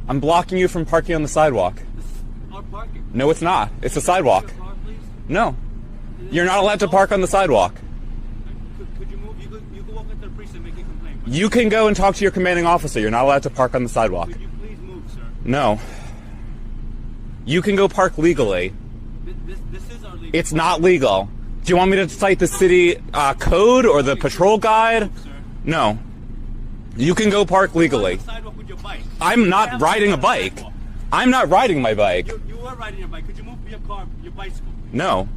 I'm blocking you from parking on the sidewalk. This is our parking. No, it's not. It's a sidewalk. Your car, please? No. You're not allowed to park on the sidewalk. Could you move? You could walk into the precinct and make a complaint. You can go and talk to your commanding officer. You're not allowed to park on the sidewalk. Could you please move, sir? No. You can go park legally. This is our legal. It's not legal. Do you want me to cite the city code or the patrol guide? Sir. No. You can go park legally. On the sidewalk with your bike. I'm not riding a bike. I'm not riding my bike. You were riding your bike. Could you move your car, your bicycle? No.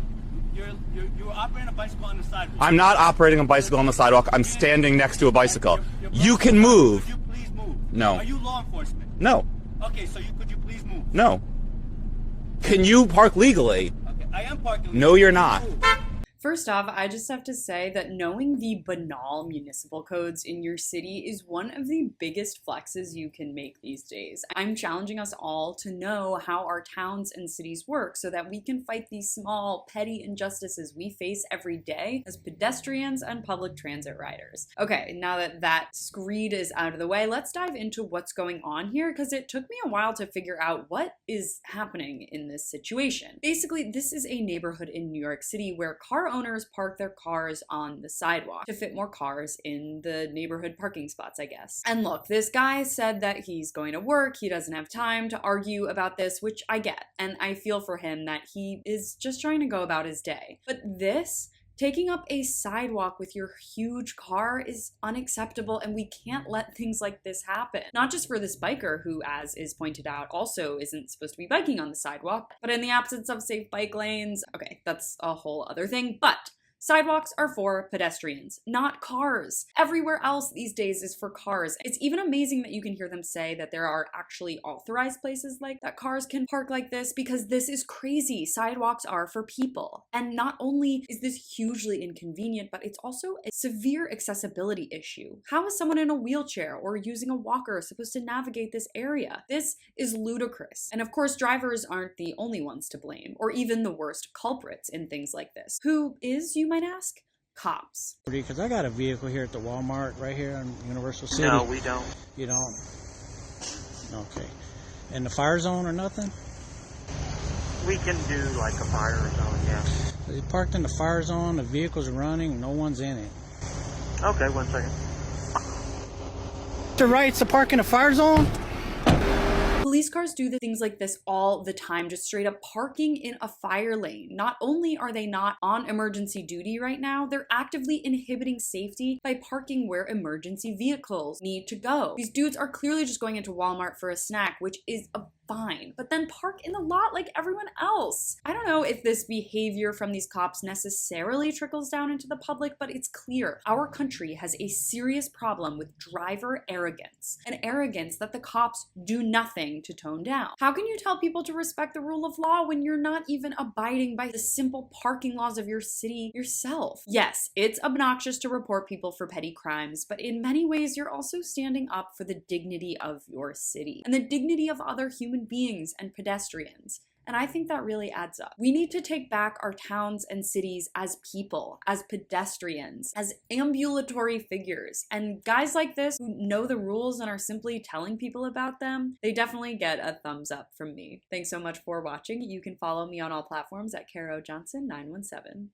You were operating a bicycle on the sidewalk. I'm not operating a bicycle on the sidewalk. I'm standing next to a bicycle. You can move. Could you please move? No. Are you law enforcement? No. Okay, so could you please move? No. Can you park legally? Okay, I am parking. No, you're not. First off, I just have to say that knowing the banal municipal codes in your city is one of the biggest flexes you can make these days. I'm challenging us all to know how our towns and cities work so that we can fight these small, petty injustices we face every day as pedestrians and public transit riders. Okay, now that that screed is out of the way, let's dive into what's going on here because it took me a while to figure out what is happening in this situation. Basically, this is a neighborhood in New York City where car owners park their cars on the sidewalk to fit more cars in the neighborhood parking spots, I guess. And look, this guy said that he's going to work, he doesn't have time to argue about this, which I get, and I feel for him that he is just trying to go about his day. But this, taking up a sidewalk with your huge car, is unacceptable, and we can't let things like this happen. Not just for this biker who, as is pointed out, also isn't supposed to be biking on the sidewalk, but in the absence of safe bike lanes. Okay, that's a whole other thing, but sidewalks are for pedestrians, not cars. Everywhere else these days is for cars. It's even amazing that you can hear them say that there are actually authorized places like that cars can park like this, because this is crazy. Sidewalks are for people. And not only is this hugely inconvenient, but it's also a severe accessibility issue. How is someone in a wheelchair or using a walker supposed to navigate this area? This is ludicrous. And of course, drivers aren't the only ones to blame, or even the worst culprits in things like this. Who is, you might ask? Cops. Because I got a vehicle here at the Walmart right here in Universal City. No, we don't. You don't? Okay. And the fire zone or nothing? We can do like a fire zone, yeah. They parked in the fire zone, the vehicles are running, no one's in it. Okay, 1 second. The rights to park in a fire zone? Police cars do things like this all the time, just straight up parking in a fire lane. Not only are they not on emergency duty right now, they're actively inhibiting safety by parking where emergency vehicles need to go. These dudes are clearly just going into Walmart for a snack, which is a fine, but then park in the lot like everyone else. I don't know if this behavior from these cops necessarily trickles down into the public, but it's clear our country has a serious problem with driver arrogance, an arrogance that the cops do nothing to tone down. How can you tell people to respect the rule of law when you're not even abiding by the simple parking laws of your city yourself? Yes, it's obnoxious to report people for petty crimes, but in many ways you're also standing up for the dignity of your city and the dignity of other human beings and pedestrians. And I think that really adds up. We need to take back our towns and cities as people, as pedestrians, as ambulatory figures. And guys like this who know the rules and are simply telling people about them, they definitely get a thumbs up from me. Thanks so much for watching. You can follow me on all platforms at Caro Johnson 917.